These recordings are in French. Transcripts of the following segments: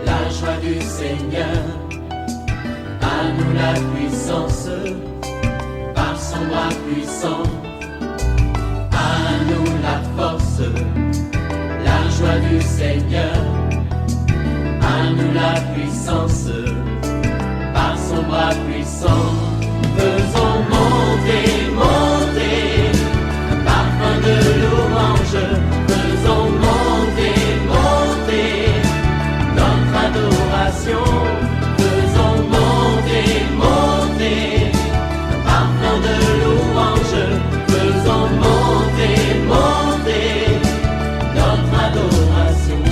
la joie du Seigneur. À nous la puissance, par son bras puissant. À nous la force, la joie du Seigneur. À nous la puissance, par son bras puissant. Faisons monter, monter, un parfum de louange. Faisons monter, monter, notre adoration. Faisons monter, monter, un parfum de louange. Faisons monter, monter, notre adoration.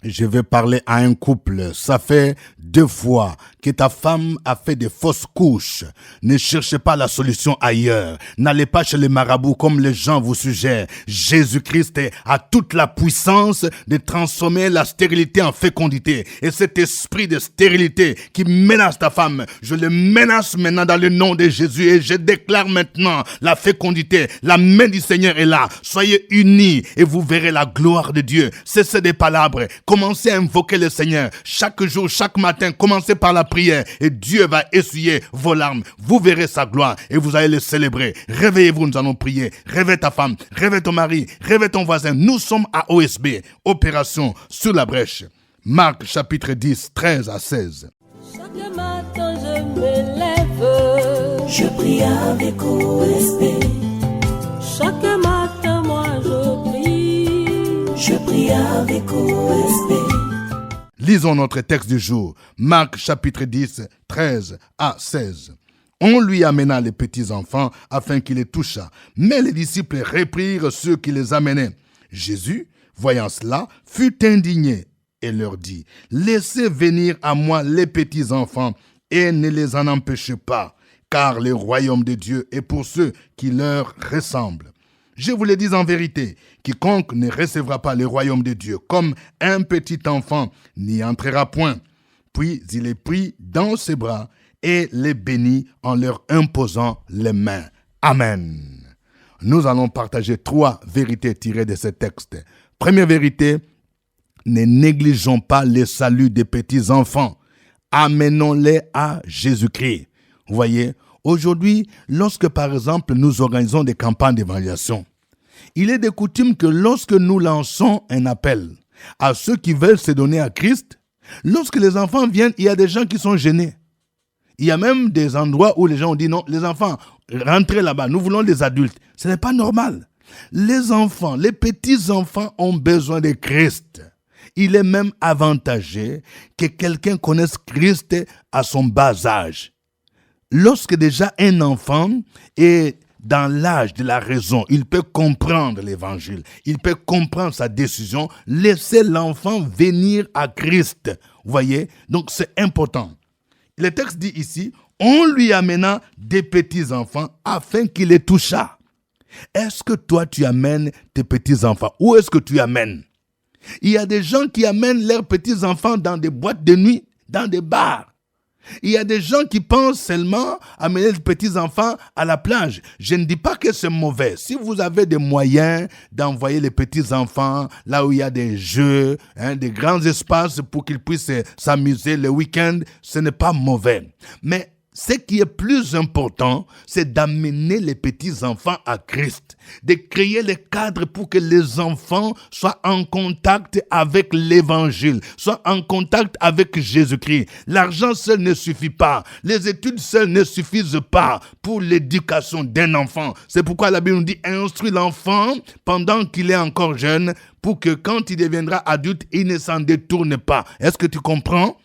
Je vais parler à un couple. Ça fait 2 fois que ta femme a fait des fausses couches. Ne cherchez pas la solution ailleurs. N'allez pas chez les marabouts comme les gens vous suggèrent. Jésus-Christ a toute la puissance de transformer la stérilité en fécondité. Et cet esprit de stérilité qui menace ta femme, je le menace maintenant dans le nom de Jésus et je déclare maintenant la fécondité. La main du Seigneur est là. Soyez unis et vous verrez la gloire de Dieu. Cessez des palabres. Commencez à invoquer le Seigneur. Chaque jour, chaque matin, commencez par la prière et Dieu va essuyer vos larmes. Vous verrez sa gloire et vous allez le célébrer. Réveillez-vous, nous allons prier. Réveille ta femme, réveille ton mari, réveille ton voisin. Nous sommes à OSB, Opération sur la brèche. Marc chapitre 10, 13 à 16. Chaque matin je me lève, je prie avec OSB. Chaque matin moi je prie avec OSB. Lisons notre texte du jour, Marc chapitre 10, 13 à 16. On lui amena les petits enfants afin qu'il les touchât, mais les disciples réprirent ceux qui les amenaient. Jésus, voyant cela, fut indigné et leur dit, laissez venir à moi les petits enfants et ne les en empêchez pas, car le royaume de Dieu est pour ceux qui leur ressemblent. Je vous le dis en vérité, quiconque ne recevra pas le royaume de Dieu comme un petit enfant n'y entrera point. Puis il les prit dans ses bras et les bénit en leur imposant les mains. Amen. Nous allons partager 3 vérités tirées de ce texte. Première vérité, ne négligeons pas le salut des petits enfants. Amenons-les à Jésus-Christ. Vous voyez, aujourd'hui, lorsque par exemple nous organisons des campagnes d'évangélisation, il est de coutume que lorsque nous lançons un appel à ceux qui veulent se donner à Christ, lorsque les enfants viennent, il y a des gens qui sont gênés. Il y a même des endroits où les gens ont dit non, les enfants, rentrez là-bas, nous voulons des adultes. Ce n'est pas normal. Les enfants, les petits-enfants ont besoin de Christ. Il est même avantageux que quelqu'un connaisse Christ à son bas âge. Lorsque déjà un enfant est dans l'âge de la raison, il peut comprendre l'évangile, il peut comprendre sa décision, laissez l'enfant venir à Christ. Vous voyez? Donc c'est important. Le texte dit ici, on lui amena des petits-enfants afin qu'il les touchât. Est-ce que toi tu amènes tes petits-enfants? Où est-ce que tu amènes? Il y a des gens qui amènent leurs petits-enfants dans des boîtes de nuit, dans des bars. Il y a des gens qui pensent seulement amener les petits-enfants à la plage. Je ne dis pas que c'est mauvais. Si vous avez des moyens d'envoyer les petits-enfants là où il y a des jeux, des grands espaces pour qu'ils puissent s'amuser le week-end, ce n'est pas mauvais. Mais ce qui est plus important, c'est d'amener les petits-enfants à Christ, de créer les cadres pour que les enfants soient en contact avec l'Évangile, soient en contact avec Jésus-Christ. L'argent seul ne suffit pas, les études seules ne suffisent pas pour l'éducation d'un enfant. C'est pourquoi la Bible nous dit « Instruis l'enfant pendant qu'il est encore jeune, pour que quand il deviendra adulte, il ne s'en détourne pas. » Est-ce que tu comprends?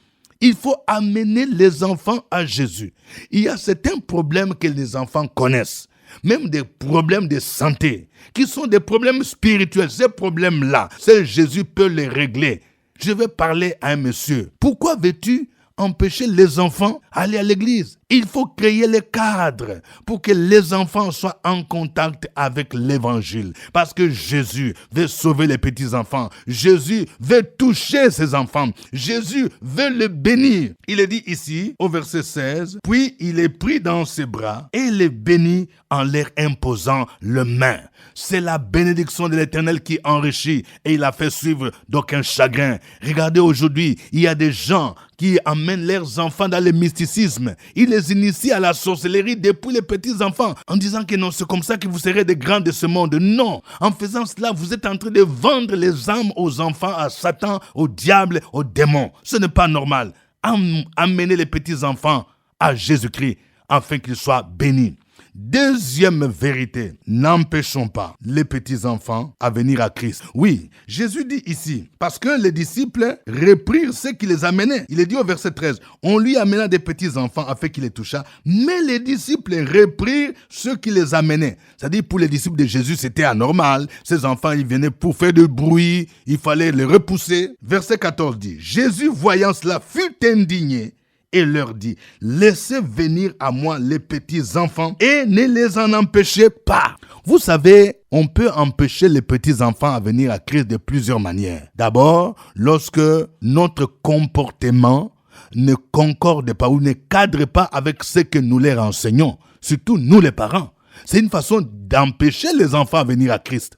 Il faut amener les enfants à Jésus. Il y a certains problèmes que les enfants connaissent, même des problèmes de santé, qui sont des problèmes spirituels. Ces problèmes-là, seul Jésus peut les régler. Je vais parler à un monsieur. Pourquoi veux-tu empêcher les enfants d'aller à l'église? Il faut créer les cadres pour que les enfants soient en contact avec l'évangile. Parce que Jésus veut sauver les petits-enfants. Jésus veut toucher ses enfants. Jésus veut les bénir. Il est dit ici, au verset 16, « Puis il est pris dans ses bras et les bénit en leur imposant le main. » C'est la bénédiction de l'Éternel qui enrichit et il a fait suivre d'aucun chagrin. Regardez aujourd'hui, il y a des gens qui amènent leurs enfants dans le mysticisme. Ils les initient à la sorcellerie depuis les petits enfants en disant que non, c'est comme ça que vous serez des grands de ce monde. Non, en faisant cela, vous êtes en train de vendre les âmes aux enfants, à Satan, au diable, aux démons. Ce n'est pas normal. Amenez les petits enfants à Jésus-Christ afin qu'ils soient bénis. Deuxième vérité, n'empêchons pas les petits-enfants à venir à Christ. Oui, Jésus dit ici, parce que les disciples reprirent ceux qui les amenaient. Il est dit au verset 13, on lui amena des petits-enfants afin qu'il les touchât, mais les disciples reprirent ceux qui les amenaient. C'est-à-dire pour les disciples de Jésus, c'était anormal. Ces enfants, ils venaient pour faire du bruit, il fallait les repousser. Verset 14 dit, Jésus voyant cela fut indigné et leur dit, laissez venir à moi les petits-enfants et ne les en empêchez pas. Vous savez, on peut empêcher les petits-enfants à venir à Christ de plusieurs manières. D'abord, lorsque notre comportement ne concorde pas ou ne cadre pas avec ce que nous leur enseignons, surtout nous les parents. C'est une façon d'empêcher les enfants à venir à Christ.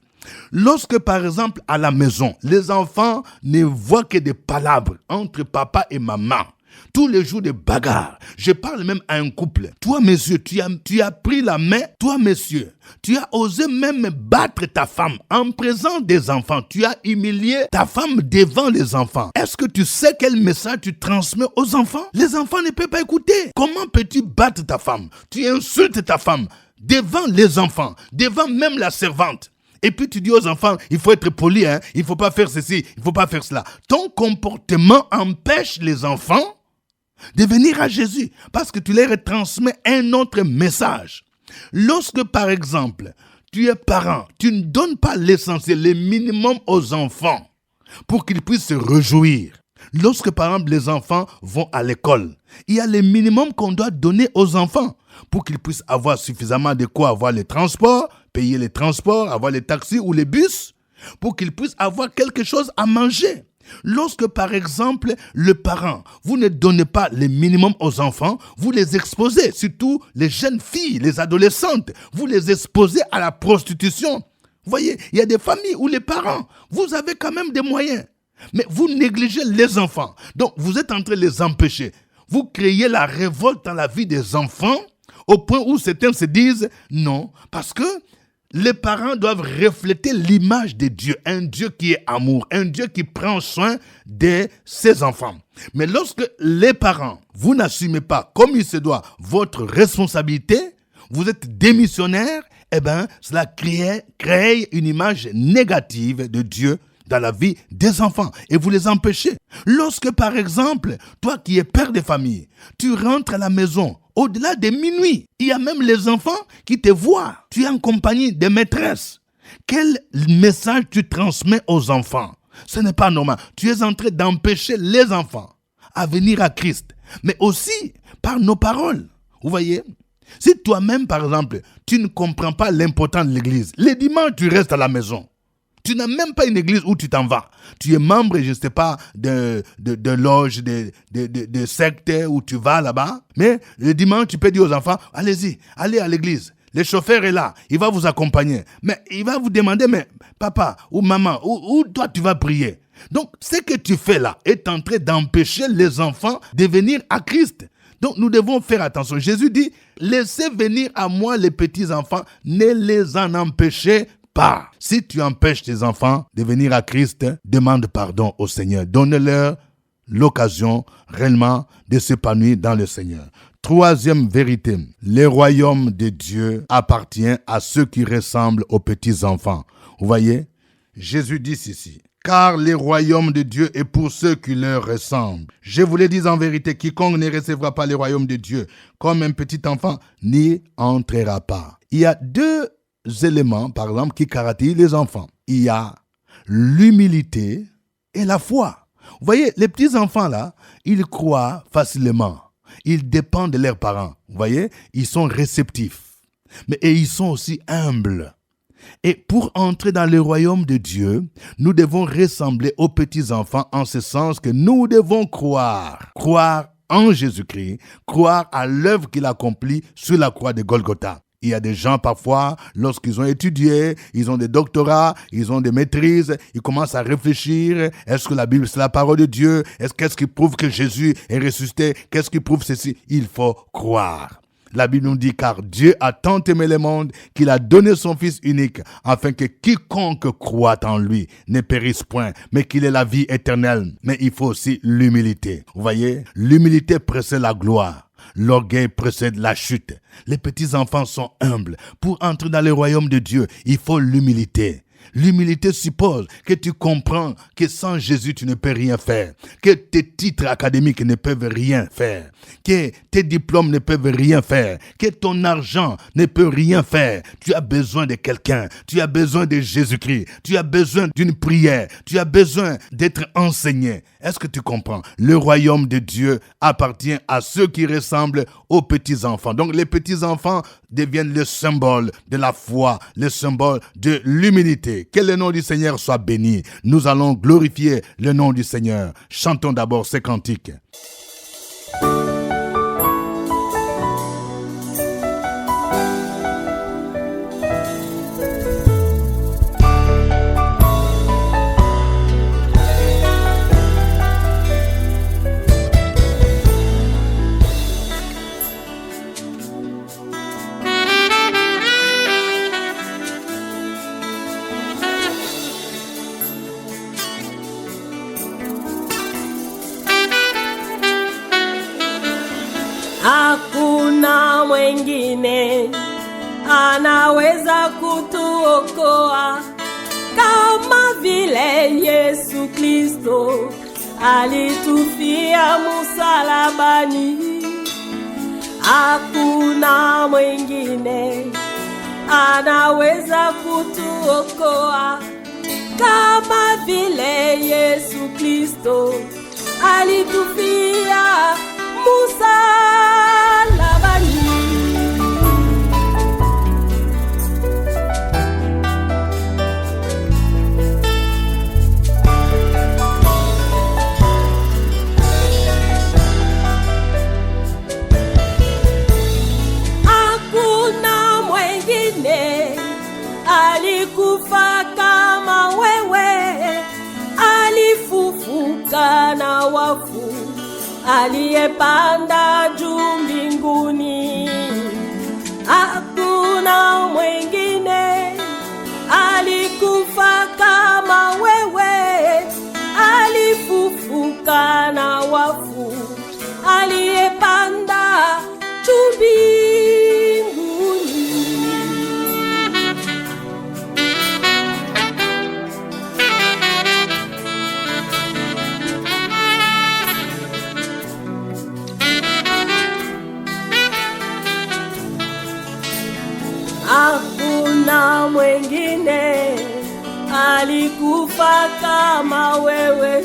Lorsque, par exemple, à la maison, les enfants ne voient que des palabres entre papa et maman, tous les jours de bagarres. Je parle même à un couple. Toi, monsieur, tu as pris la main. Toi, monsieur, tu as osé même battre ta femme en présence des enfants. Tu as humilié ta femme devant les enfants. Est-ce que tu sais quel message tu transmets aux enfants? Les enfants ne peuvent pas écouter. Comment peux-tu battre ta femme? Tu insultes ta femme devant les enfants, devant même la servante. Et puis tu dis aux enfants, il faut être poli, il ne faut pas faire ceci, il ne faut pas faire cela. Ton comportement empêche les enfants de venir à Jésus parce que tu leur transmets un autre message. Lorsque, par exemple, tu es parent, tu ne donnes pas l'essentiel, le minimum aux enfants pour qu'ils puissent se réjouir. Lorsque, par exemple, les enfants vont à l'école, il y a le minimum qu'on doit donner aux enfants pour qu'ils puissent avoir suffisamment de quoi avoir les transports, payer les transports, avoir les taxis ou les bus, pour qu'ils puissent avoir quelque chose à manger. Lorsque, par exemple, le parent, vous ne donnez pas le minimum aux enfants, vous les exposez, surtout les jeunes filles, les adolescentes, vous les exposez à la prostitution. Vous voyez, il y a des familles où les parents, vous avez quand même des moyens, mais vous négligez les enfants. Donc, vous êtes en train de les empêcher. Vous créez la révolte dans la vie des enfants au point où certains se disent non, parce que les parents doivent refléter l'image de Dieu, un Dieu qui est amour, un Dieu qui prend soin de ses enfants. Mais lorsque les parents, vous n'assumez pas comme il se doit votre responsabilité, vous êtes démissionnaire, cela crée une image négative de Dieu dans la vie des enfants et vous les empêchez. Lorsque, par exemple, toi qui es père de famille, tu rentres à la maison au-delà de minuit, il y a même les enfants qui te voient. Tu es en compagnie des maîtresses. Quel message tu transmets aux enfants? Ce n'est pas normal. Tu es en train d'empêcher les enfants à venir à Christ, mais aussi par nos paroles. Vous voyez? Si toi-même, par exemple, tu ne comprends pas l'importance de l'église, les dimanches, tu restes à la maison. Tu n'as même pas une église où tu t'en vas. Tu es membre, je ne sais pas, de loge, de secte où tu vas là-bas. Mais le dimanche, tu peux dire aux enfants, allez-y, allez à l'église. Le chauffeur est là, il va vous accompagner. Mais il va vous demander, mais papa ou maman, où toi tu vas prier? Donc, ce que tu fais là est en train d'empêcher les enfants de venir à Christ. Donc, nous devons faire attention. Jésus dit, laissez venir à moi les petits-enfants, ne les en empêchez pas. Si tu empêches tes enfants de venir à Christ, demande pardon au Seigneur. Donne-leur l'occasion réellement de s'épanouir dans le Seigneur. Troisième vérité, le royaume de Dieu appartient à ceux qui ressemblent aux petits-enfants. Vous voyez, Jésus dit ceci. Car le royaume de Dieu est pour ceux qui leur ressemblent. Je vous le dis en vérité, quiconque ne recevra pas le royaume de Dieu comme un petit enfant n'y entrera pas. Il y a deux éléments, par exemple, qui caractérisent les enfants. Il y a l'humilité et la foi. Vous voyez, les petits enfants là, ils croient facilement. Ils dépendent de leurs parents. Vous voyez, ils sont réceptifs. Et ils sont aussi humbles. Et pour entrer dans le royaume de Dieu, nous devons ressembler aux petits-enfants en ce sens que nous devons croire. Croire en Jésus-Christ, croire à l'œuvre qu'il accomplit sur la croix de Golgotha. Il y a des gens parfois, lorsqu'ils ont étudié, ils ont des doctorats, ils ont des maîtrises, ils commencent à réfléchir. Est-ce que la Bible c'est la parole de Dieu? Qu'est-ce qui prouve que Jésus est ressuscité? Qu'est-ce qui prouve ceci? Il faut croire. La Bible nous dit, car Dieu a tant aimé le monde qu'il a donné son Fils unique, afin que quiconque croit en lui ne périsse point, mais qu'il ait la vie éternelle. Mais il faut aussi l'humilité. Vous voyez, l'humilité précède la gloire. L'orgueil précède la chute. Les petits-enfants sont humbles. Pour entrer dans le royaume de Dieu, il faut l'humilité. L'humilité suppose que tu comprends que sans Jésus, tu ne peux rien faire. Que tes titres académiques ne peuvent rien faire. Que tes diplômes ne peuvent rien faire. Que ton argent ne peut rien faire. Tu as besoin de quelqu'un. Tu as besoin de Jésus-Christ. Tu as besoin d'une prière. Tu as besoin d'être enseigné. Est-ce que tu comprends? Le royaume de Dieu appartient à ceux qui ressemblent aux petits-enfants. Donc les petits-enfants deviennent le symbole de la foi, le symbole de l'humilité. Que le nom du Seigneur soit béni. Nous allons glorifier le nom du Seigneur. Chantons d'abord ces cantiques. Hakuna mwingine anaweza kutuokoa kama vile Yesu Kristo alitufia msalabani. Hakuna mwingine anaweza kutuokoa kama vile Yesu Kristo alitufia msalabani. Hakuna mwingine alikufa kama wewe, alifufuka na wafu, aliyepanda juu mbinguni. Hakuna mwingine alikufa kama wewe, alifufuka na wafu, aliyepanda juu mbinguni. Hakuna mwingine alikufa kama wewe,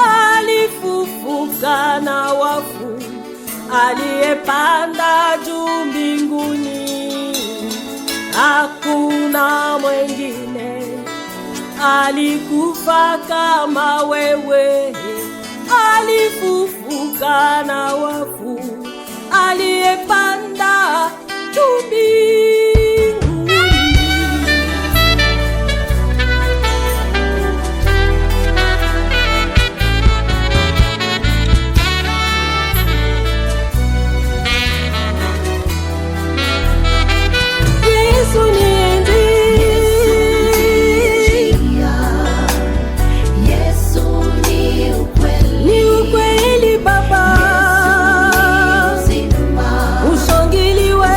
alifufuka na wafu, aliyepanda juu mbinguni. Hakuna mwingine alikufa kama wewe, alifufuka na wafu, aliyepanda juu mbinguni. Yesu ni Baba, ushangiliwe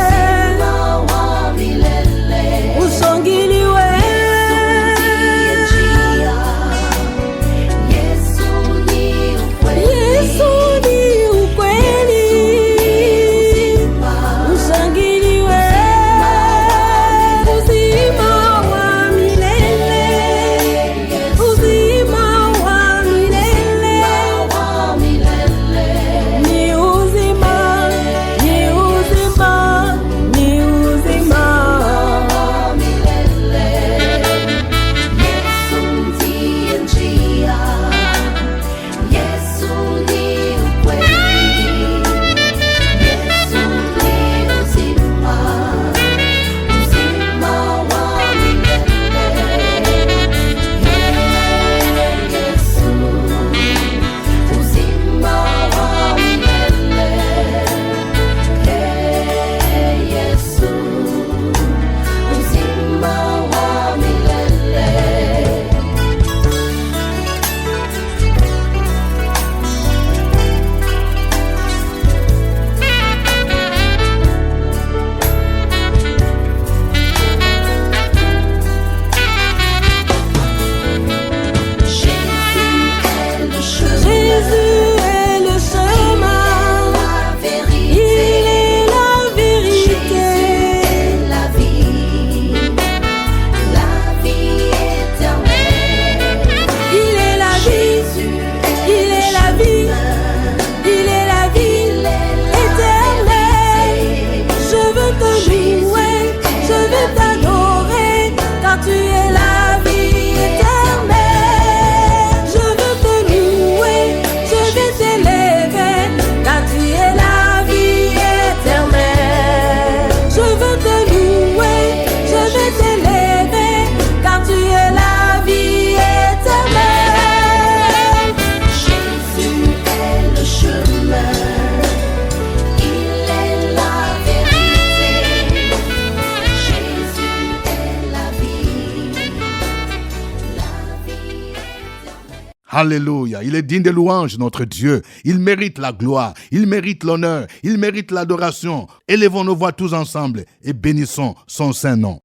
Alléluia. Il est digne de louange, notre Dieu. Il mérite la gloire, il mérite l'honneur, il mérite l'adoration. Élevons nos voix tous ensemble et bénissons son saint nom.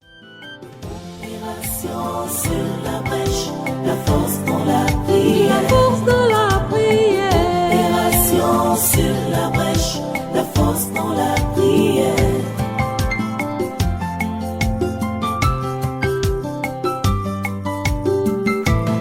Opération sur la brèche, la force dans la prière. La force de la prière. Opération sur la brèche, la force dans la prière.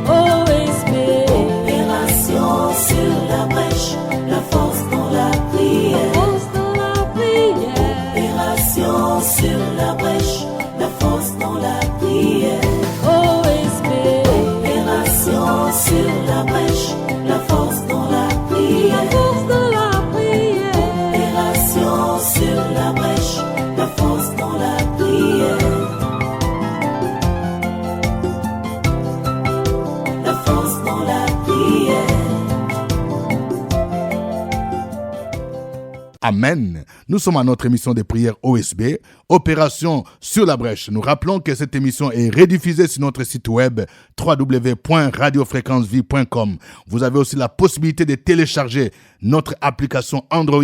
OSB. Opération sur la brèche, la force dans la prière. Force de la prière. Opération sur la brèche, la force dans la prière. OSB. Opération sur la brèche, la force dans la La prière. force de la prière. Opération sur la brèche, la force dans la prière. La force dans la prière. Amen. Nous sommes à notre émission de prière OSB, Opération sur la brèche. Nous rappelons que cette émission est rediffusée sur notre site web www.radiofréquencevie.com. Vous avez aussi la possibilité de télécharger notre application Android.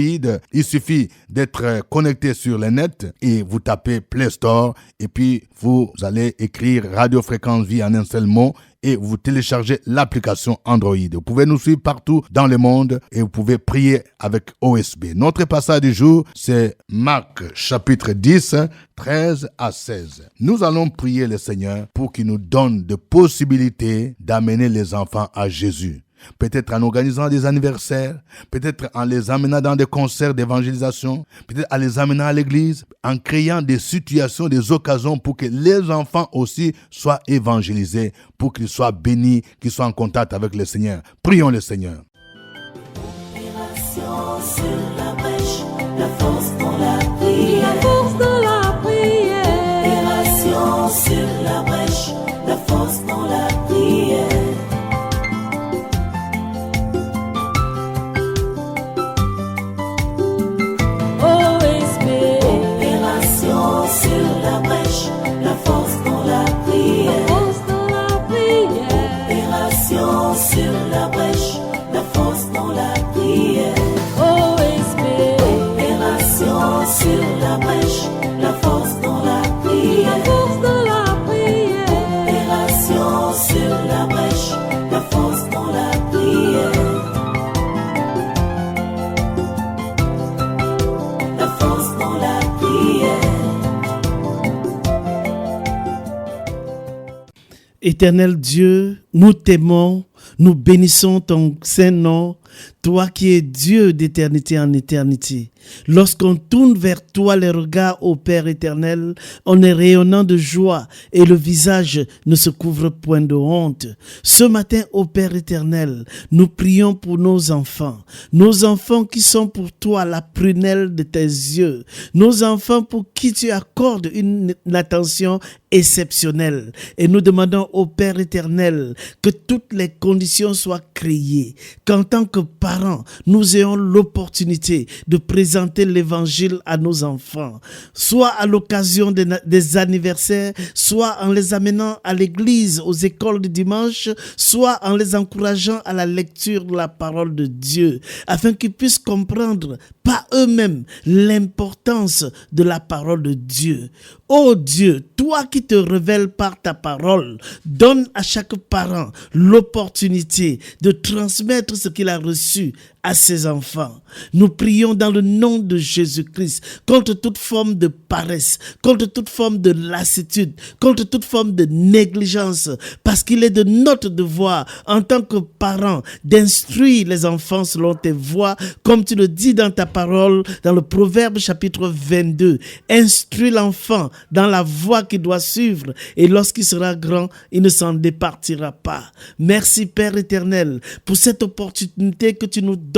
Il suffit d'être connecté sur le net et vous tapez Play Store et puis vous allez écrire Radio Fréquence Vie en un seul mot et vous téléchargez l'application Android. Vous pouvez nous suivre partout dans le monde et vous pouvez prier avec OSB. Notre passage du jour, c'est Marc chapitre 10, 13 à 16. Nous allons prier le Seigneur pour qu'il nous donne de possibilités d'amener les enfants à Jésus. Peut-être en organisant des anniversaires, peut-être en les amenant dans des concerts d'évangélisation, peut-être en les amenant à l'église, en créant des situations, des occasions pour que les enfants aussi soient évangélisés, pour qu'ils soient bénis, qu'ils soient en contact avec le Seigneur. Prions le Seigneur. Opération sur la brèche, la force dans la La prière. force de la prière. Opération sur la brèche, la force dans la prière. OSB. Opération sur la brèche, la force dans la prière. Force de la prière. Opération sur la brèche, la force dans la prière. OSB. Opération sur la brèche, la force dans la La prière. force de la prière. Opération sur la brèche, la force dans la prière. La force dans la prière. Éternel Dieu, nous t'aimons, nous bénissons ton saint nom, toi qui es Dieu d'éternité en éternité. Lorsqu'on tourne vers toi les regards, ô Père éternel, on est rayonnant de joie et le visage ne se couvre point de honte. Ce matin, ô Père éternel, nous prions pour nos enfants qui sont pour toi la prunelle de tes yeux, nos enfants pour qui tu accordes une attention exceptionnelle. Et nous demandons au Père éternel que toutes les conditions soient créées, qu'en tant que parents, nous ayons l'opportunité de présenter l'évangile à nos enfants, soit à l'occasion des anniversaires, soit en les amenant à l'église, aux écoles de dimanche, soit en les encourageant à la lecture de la parole de Dieu, afin qu'ils puissent comprendre par eux-mêmes l'importance de la parole de Dieu. Ô Dieu, toi qui te révèles par ta parole, donne à chaque parent l'opportunité de transmettre ce qu'il a reçu à ses enfants. Nous prions dans le nom de Jésus-Christ contre toute forme de paresse, contre toute forme de lassitude, contre toute forme de négligence, parce qu'il est de notre devoir en tant que parents d'instruire les enfants selon tes voies, comme tu le dis dans ta parole, dans le Proverbe chapitre 22. Instruis l'enfant dans la voie qu'il doit suivre, et lorsqu'il sera grand, il ne s'en départira pas. Merci Père éternel pour cette opportunité que tu nous donnes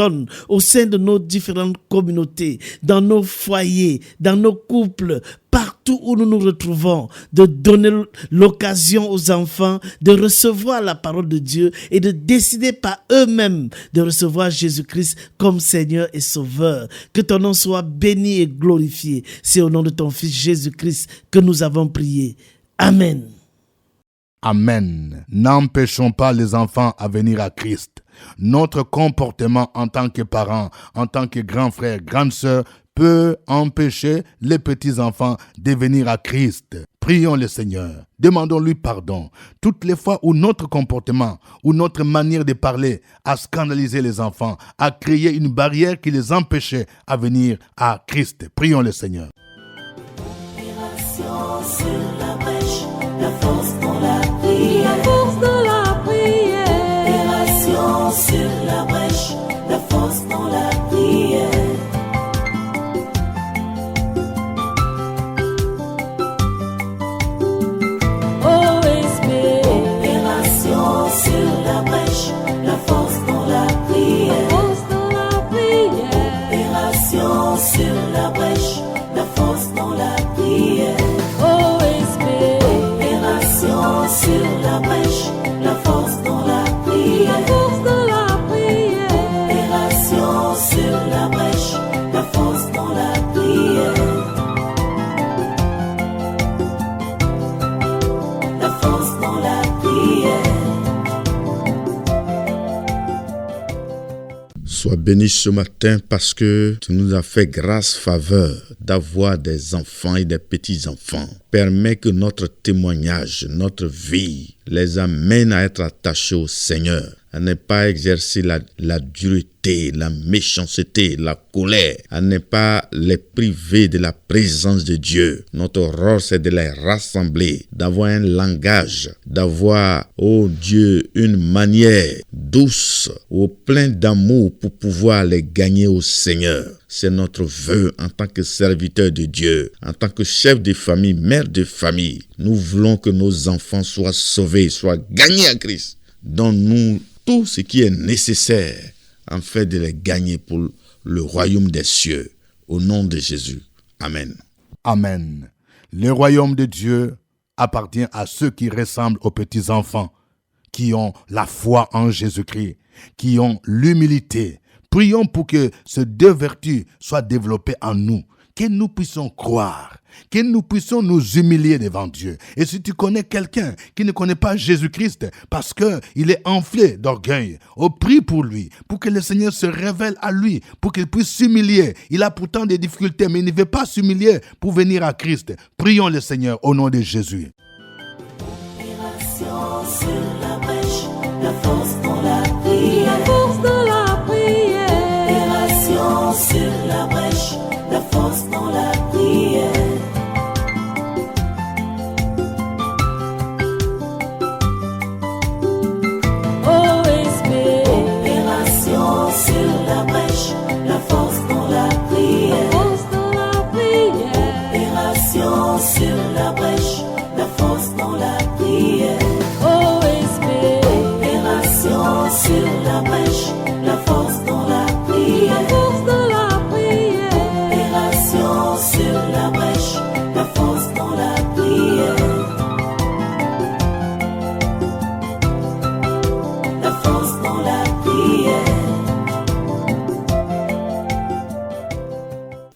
au sein de nos différentes communautés, dans nos foyers, dans nos couples, partout où nous nous retrouvons, de donner l'occasion aux enfants de recevoir la parole de Dieu et de décider par eux-mêmes de recevoir Jésus-Christ comme Seigneur et Sauveur. Que ton nom soit béni et glorifié. C'est au nom de ton Fils Jésus-Christ que nous avons prié. Amen. Amen. N'empêchons pas les enfants à venir à Christ. Notre comportement en tant que parents, en tant que grands frères, grandes sœurs, peut empêcher les petits-enfants de venir à Christ. Prions le Seigneur, demandons-lui pardon. Toutes les fois où notre comportement, ou notre manière de parler a scandalisé les enfants, a créé une barrière qui les empêchait à venir à Christ. Prions le Seigneur. Opération sur la brèche, la force dans la prière. La force de la prière. Opération sur la brèche, la force dans la prière. OSB. Opération sur la brèche, la force dans la prière. Force de la prière. Opération sur la brèche, la force dans la prière. OSB. Opération sur la brèche, la force dans la La prière. force de la prière. Opération sur la brèche, la force dans la prière. La force dans la prière. Sois béni ce matin parce que tu nous as fait grâce, faveur d'avoir des enfants et des petits-enfants. Permets que notre témoignage, notre vie les amène à être attachés au Seigneur, à ne pas exercer la dureté, la méchanceté, la colère, à ne pas les priver de la présence de Dieu. Notre rôle, c'est de les rassembler, d'avoir un langage, d'avoir, oh Dieu, une manière douce, plein d'amour pour pouvoir les gagner au Seigneur. C'est notre vœu en tant que serviteur de Dieu, en tant que chef de famille, mère de famille. Nous voulons que nos enfants soient sauvés, soient gagnés à Christ. Donne-nous tout ce qui est nécessaire en fait de les gagner pour le royaume des cieux. Au nom de Jésus. Amen. Amen. Le royaume de Dieu appartient à ceux qui ressemblent aux petits-enfants, qui ont la foi en Jésus-Christ, qui ont l'humilité. Prions pour que ces deux vertus soient développées en nous, que nous puissions croire, que nous puissions nous humilier devant Dieu. Et si tu connais quelqu'un qui ne connaît pas Jésus-Christ parce qu'il est enflé d'orgueil, prie pour lui, pour que le Seigneur se révèle à lui, pour qu'il puisse s'humilier. Il a pourtant des difficultés, mais il ne veut pas s'humilier pour venir à Christ. Prions le Seigneur au nom de Jésus. Opération sur la brèche, la force dans la prière. La force de la prière. Opération sur la brèche, la force dans la prière. OSB. Opération sur la brèche, la force dans la prière. Force de la prière. Opération sur la brèche, la force dans la prière. OSB. Opération sur la brèche, la force dans la La prière. force de la prière. Opération sur la brèche, la force dans la prière. La force dans la prière.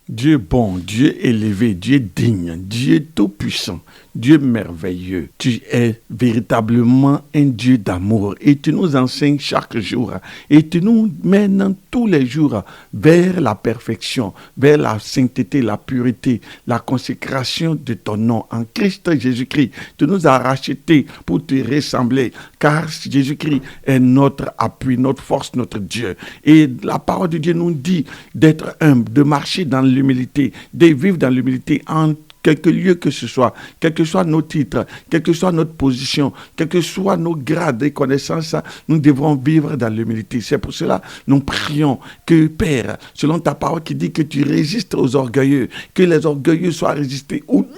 Dieu bon, Dieu élevé, Dieu digne, Dieu tout-puissant, Dieu merveilleux. Tu es véritablement un Dieu d'amour et tu nous enseignes chaque jour et tu nous mènes tous les jours vers la perfection, vers la sainteté, la pureté, la consécration de ton nom en Christ Jésus-Christ. Tu nous as rachetés pour te ressembler car Jésus-Christ est notre appui, notre force, notre Dieu. Et la parole de Dieu nous dit d'être humble, de marcher dans l'humilité, de vivre dans l'humilité en quelque lieu que ce soit, quels que soient nos titres, quelle que soit notre position, quels que soient nos grades de connaissances, nous devrons vivre dans l'humilité. C'est pour cela que nous prions que, Père, selon ta parole qui dit que tu résistes aux orgueilleux, que les orgueilleux soient résistés au nom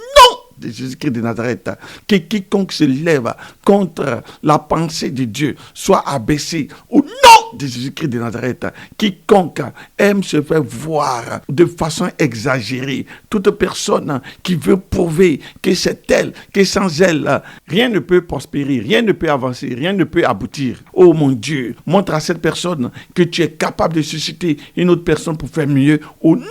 de Jésus-Christ de Nazareth, que quiconque se lève contre la pensée de Dieu soit abaissé au nom de Jésus-Christ de Nazareth. Quiconque aime se faire voir de façon exagérée, toute personne qui veut prouver que c'est elle, que sans elle, rien ne peut prospérer, rien ne peut avancer, rien ne peut aboutir. Oh mon Dieu, montre à cette personne que tu es capable de susciter une autre personne pour faire mieux au nom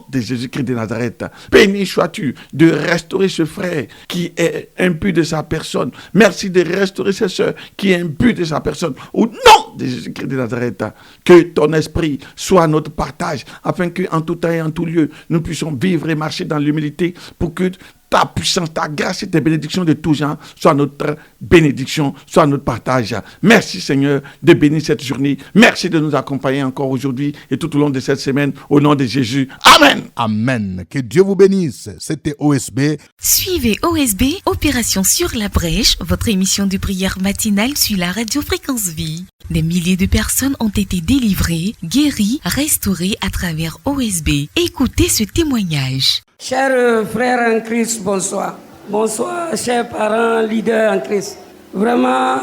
de Jésus-Christ de Nazareth. Béni sois-tu de restaurer ce frère qui est impu de sa personne. Merci de restaurer cette sœur qui est impue de sa personne. Au nom de Jésus-Christ de Nazareth, que ton esprit soit notre partage, afin qu'en tout temps et en tout lieu, nous puissions vivre et marcher dans l'humilité pour que ta puissance, ta grâce et tes bénédictions de tous gens soient notre bénédiction, soient notre partage. Merci Seigneur de bénir cette journée. Merci de nous accompagner encore aujourd'hui et tout au long de cette semaine. Au nom de Jésus. Amen. Amen. Que Dieu vous bénisse. C'était OSB. Suivez OSB, Opération sur la brèche, votre émission de prière matinale sur la radio Fréquence Vie. Des milliers de personnes ont été délivrées, guéries, restaurées à travers OSB. Écoutez ce témoignage. Chers frères en Christ, bonsoir. Bonsoir, chers parents, leaders en Christ. Vraiment,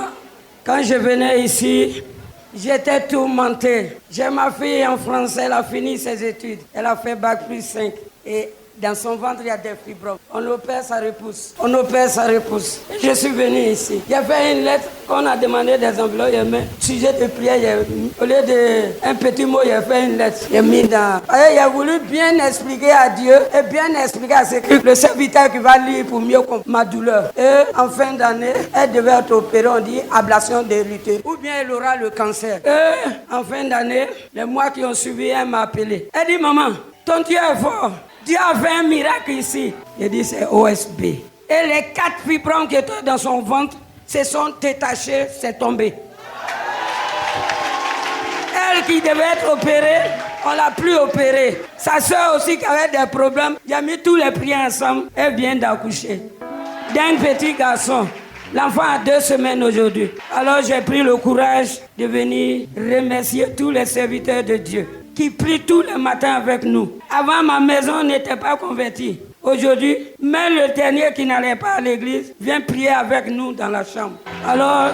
quand je venais ici, j'étais tourmenté. J'ai ma fille en français, elle a fini ses études. Elle a fait bac plus 5. Et dans son ventre, il y a des fibromes. On opère, ça repousse. On opère, ça repousse. Je suis venu ici. J'ai fait une lettre qu'on a demandé des enveloppes. J'ai mis sujet de prière. Au lieu d'un petit mot, j'ai fait une lettre. J'ai mis dans. Il a voulu bien expliquer à Dieu et bien expliquer à le serviteur qui va lire pour mieux comprendre ma douleur. Et en fin d'année, elle devait être opérée, on dit ablation de l'utérus. Ou bien elle aura le cancer. Et en fin d'année, les mois qui ont suivi, elle m'a appelé. Elle dit, maman, ton Dieu est fort. Dieu a fait un miracle ici. J'ai dit, c'est OSB. Et les 4 fibromes qui étaient dans son ventre se sont détachés, c'est tombé. Elle qui devait être opérée, on ne l'a plus opérée. Sa soeur aussi qui avait des problèmes, j'ai mis tous les prières ensemble. Elle vient d'accoucher d'un petit garçon. L'enfant a 2 semaines aujourd'hui. Alors j'ai pris le courage de venir remercier tous les serviteurs de Dieu qui prient tous les matins avec nous. Avant, ma maison n'était pas convertie. Aujourd'hui, même le dernier qui n'allait pas à l'église vient prier avec nous dans la chambre. Alors,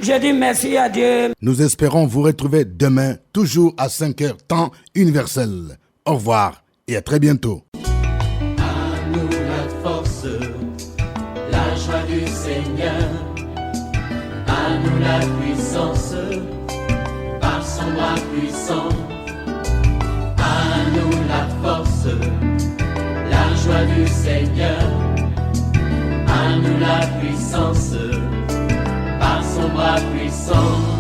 je dis merci à Dieu. Nous espérons vous retrouver demain, toujours à 5h, temps universel. Au revoir et à très bientôt. À nous la force, la joie du Seigneur. À nous la puissance, par son bras puissant. À nous la force, la joie du Seigneur. À nous la puissance, par son bras puissant.